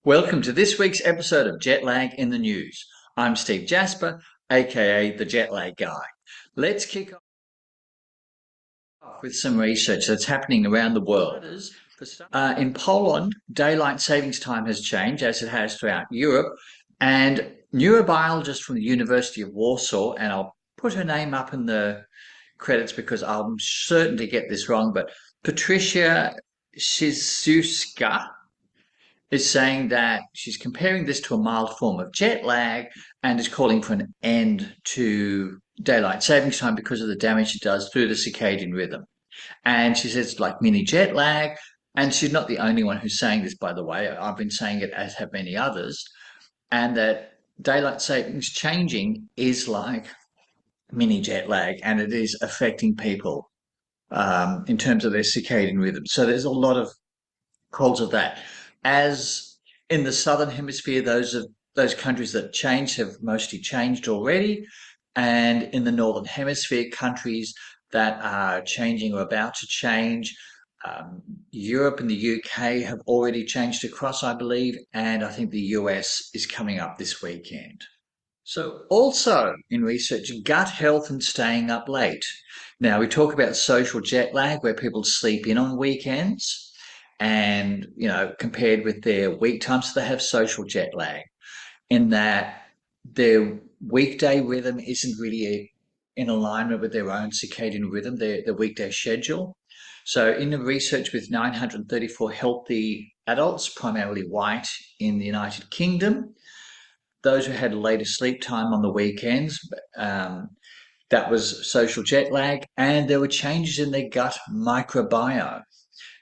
Welcome to this week's episode of Jet Lag in the News. I'm Steve Jasper, aka the Jet Lag Guy. Let's kick off with some research that's happening around the world. In Poland, daylight savings time has changed, as it has throughout Europe, and neurobiologist from the University of Warsaw, and I'll put her name up in the credits because I'm certain to get this wrong, but Patricia Shizuska is saying that she's comparing this to a mild form of jet lag and is calling for an end to daylight savings time because of the damage it does through the circadian rhythm. And she says it's like mini jet lag. And she's not the only one who's saying this, by the way. I've been saying it, as have many others. And that daylight savings changing is like mini jet lag, and it is affecting people in terms of their circadian rhythm. So there's a lot of calls of that. As in the southern hemisphere, those countries that change have mostly changed already, and in the northern hemisphere, countries that are changing or about to change. Europe and the UK have already changed across, I believe, and I think the US is coming up this weekend. So also in research, gut health and staying up late. Now we talk about social jet lag where people sleep in on weekends and, compared with their week times, they have social jet lag in that their weekday rhythm isn't really in alignment with their own circadian rhythm, their weekday schedule. So in the research with 934 healthy adults, primarily white in the United Kingdom, those who had later sleep time on the weekends, that was social jet lag, and there were changes in their gut microbiome.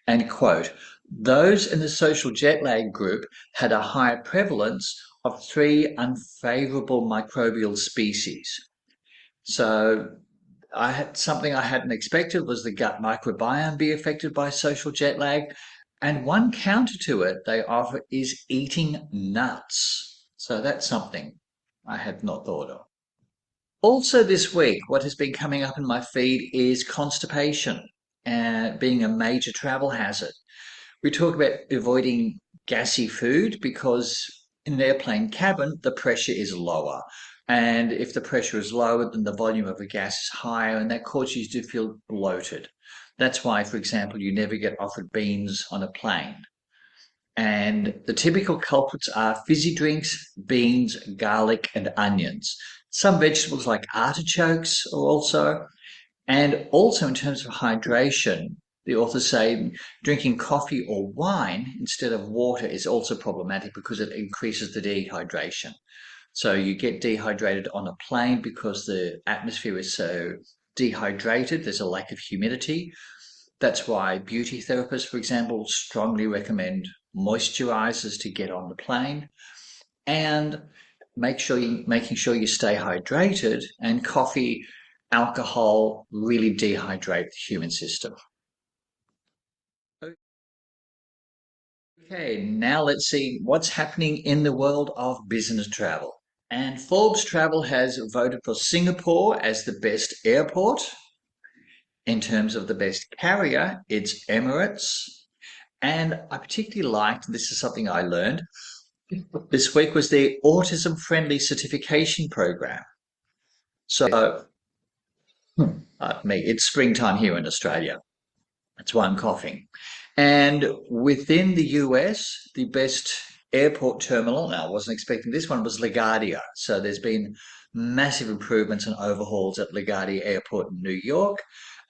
And quote, those in the social jet lag group had a higher prevalence of 3 unfavorable microbial species. So something I hadn't expected was the gut microbiome be affected by social jet lag. And one counter to it they offer is eating nuts. So that's something I had not thought of. Also this week, what has been coming up in my feed is constipation, being a major travel hazard. We talk about avoiding gassy food because in an airplane cabin, the pressure is lower. And if the pressure is lower, then the volume of the gas is higher, and that causes you to feel bloated. That's why, for example, you never get offered beans on a plane. And the typical culprits are fizzy drinks, beans, garlic, and onions. Some vegetables like artichokes are also. And also in terms of hydration, the authors say drinking coffee or wine instead of water is also problematic because it increases the dehydration. So you get dehydrated on a plane because the atmosphere is so dehydrated, there's a lack of humidity. That's why beauty therapists, for example, strongly recommend moisturizers to get on the plane, and making sure you stay hydrated. And coffee, alcohol really dehydrate the human system. Okay, now let's see what's happening in the world of business travel. And Forbes Travel has voted for Singapore as the best airport. In terms of the best carrier, it's Emirates. And I particularly liked, this is something I learned this week, was the autism friendly certification program. So, it's springtime here in Australia. That's why I'm coughing. And within the US, the best airport terminal, now I wasn't expecting this one, was LaGuardia. So there's been massive improvements and overhauls at LaGuardia Airport in New York.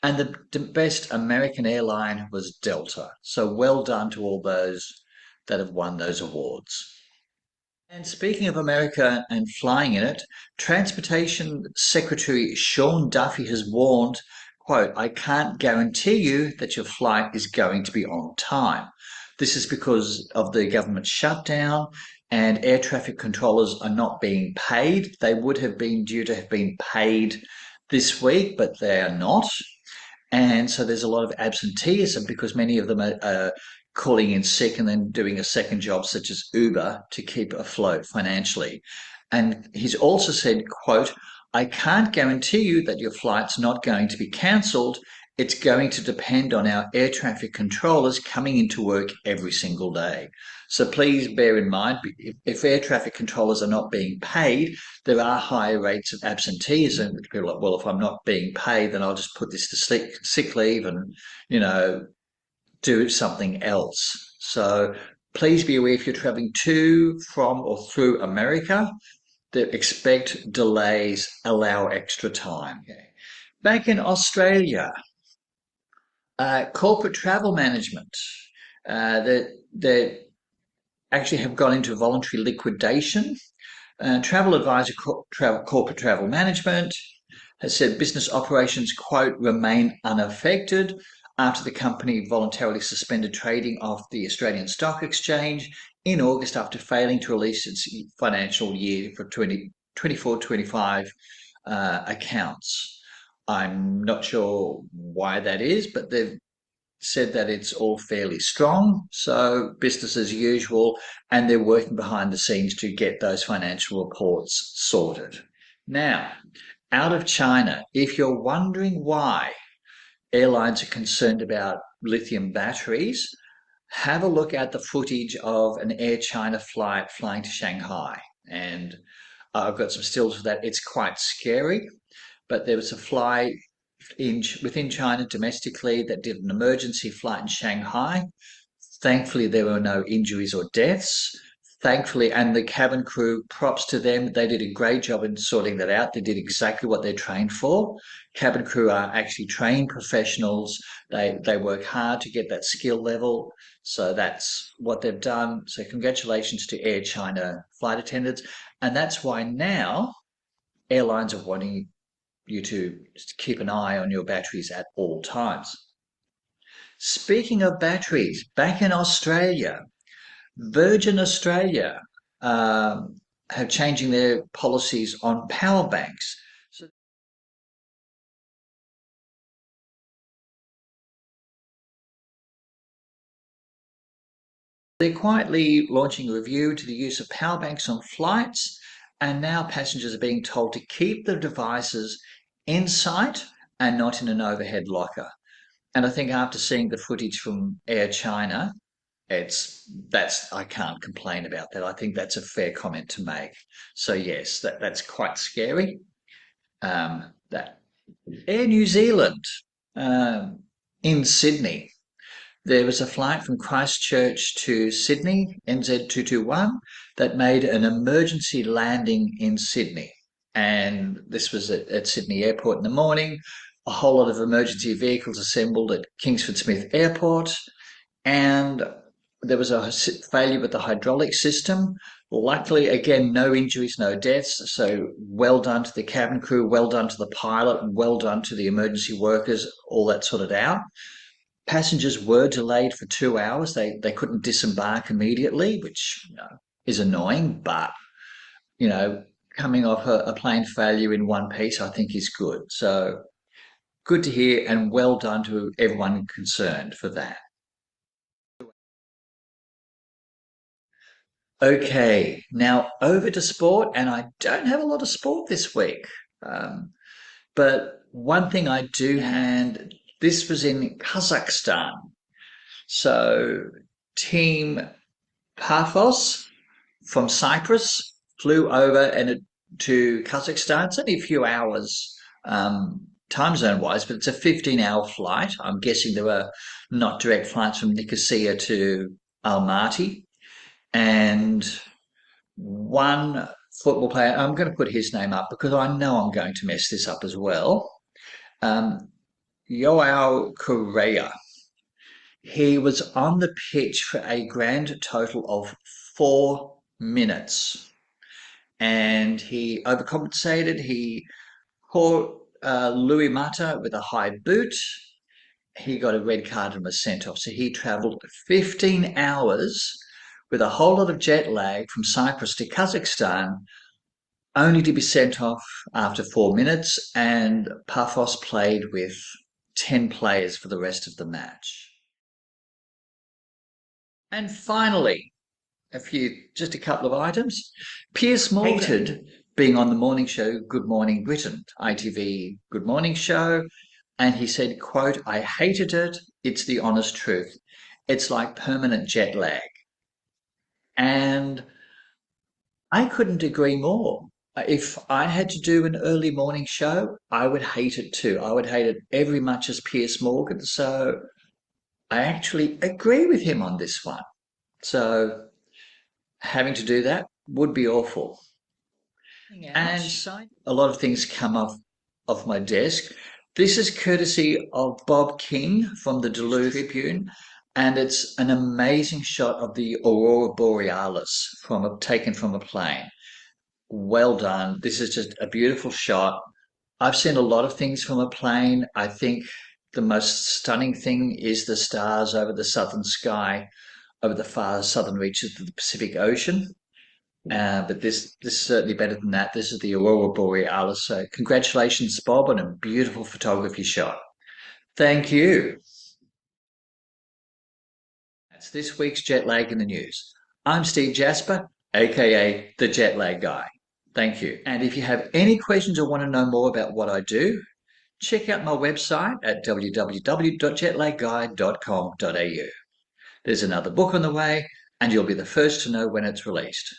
And the best American airline was Delta. So well done to all those that have won those awards. And speaking of America and flying in it, Transportation Secretary Sean Duffy has warned, quote, I can't guarantee you that your flight is going to be on time. This is because of the government shutdown and air traffic controllers are not being paid. They would have been due to have been paid this week, but they are not. And so there's a lot of absenteeism because many of them are calling in sick and then doing a second job such as Uber to keep afloat financially. And he's also said, quote, I can't guarantee you that your flight's not going to be cancelled. it's going to depend on our air traffic controllers coming into work every single day. So please bear in mind, if air traffic controllers are not being paid, there are higher rates of absenteeism. People are like, well, if I'm not being paid, then I'll just put this to sick leave and, do something else. So please be aware if you're traveling to, from, or through America, that expect delays, allow extra time. Back in Australia, corporate travel management, that actually have gone into voluntary liquidation. Travel Advisor Corporate Travel Management has said business operations, quote, remain unaffected after the company voluntarily suspended trading of the Australian Stock Exchange in August after failing to release its financial year for 2024-25 accounts. I'm not sure why that is, but they've said that it's all fairly strong, so business as usual, and they're working behind the scenes to get those financial reports sorted. Now, out of China, if you're wondering why airlines are concerned about lithium batteries, have a look at the footage of an Air China flight flying to Shanghai. And I've got some stills of that. It's quite scary, but there was a flight within China domestically that did an emergency flight in Shanghai. Thankfully, there were no injuries or deaths. Thankfully, and the cabin crew, props to them, they did a great job in sorting that out. They did exactly what they're trained for. Cabin crew are actually trained professionals. They work hard to get that skill level. So that's what they've done. So congratulations to Air China flight attendants. And that's why now airlines are wanting you to keep an eye on your batteries at all times. Speaking of batteries, back in Australia, Virgin Australia have changing their policies on power banks. So they're quietly launching a review to the use of power banks on flights, and now passengers are being told to keep the devices in sight and not in an overhead locker. And I think after seeing the footage from Air China, I can't complain about that. I think that's a fair comment to make. So yes, that's quite scary. That Air New Zealand in Sydney, there was a flight from Christchurch to Sydney, NZ221, that made an emergency landing in Sydney. And this was at Sydney Airport in the morning. A whole lot of emergency vehicles assembled at Kingsford Smith Airport, and there was a failure with the hydraulic system. Luckily, again, no injuries, no deaths. So well done to the cabin crew, well done to the pilot, and well done to the emergency workers, all that sorted out. Passengers were delayed for 2 hours. They couldn't disembark immediately, which is annoying, but coming off a plane failure in one piece, I think is good. So good to hear, and well done to everyone concerned for that. Okay, now over to sport, and I don't have a lot of sport this week. But one thing I do, and this was in Kazakhstan. So Team Paphos from Cyprus flew over to Kazakhstan. It's only a few hours time zone wise, but it's a 15-hour flight. I'm guessing there were not direct flights from Nicosia to Almaty. And one football player, I'm going to put his name up because I know I'm going to mess this up as well. Joao Correa. He was on the pitch for a grand total of 4 minutes, and he overcompensated. He caught Louis Mata with a high boot. He got a red card and was sent off. So he travelled 15 hours with a whole lot of jet lag from Cyprus to Kazakhstan, only to be sent off after 4 minutes, and Paphos played with 10 players for the rest of the match. And finally, just a couple of items. Piers Morgan being on the morning show Good Morning Britain, ITV Good Morning Show. And he said, quote, "I hated it. It's the honest truth. It's like permanent jet lag." And I couldn't agree more. If I had to do an early morning show, I would hate it too. I would hate it every much as Piers Morgan. So I actually agree with him on this one. So having to do that would be awful. And a lot of things come off my desk. This is courtesy of Bob King from the Duluth Tribune, and it's an amazing shot of the Aurora Borealis taken from a plane. Well done. This is just a beautiful shot. I've seen a lot of things from a plane. I think the most stunning thing is the stars over the southern sky, over the far southern reaches of the Pacific Ocean. But this is certainly better than that. This is the Aurora Borealis. So congratulations, Bob, on a beautiful photography shot. Thank you. That's this week's Jet Lag in the News. I'm Steve Jasper, aka the Jet Lag Guy. Thank you. And if you have any questions or want to know more about what I do, check out my website at www.jetlagguide.com.au. There's another book on the way, and you'll be the first to know when it's released.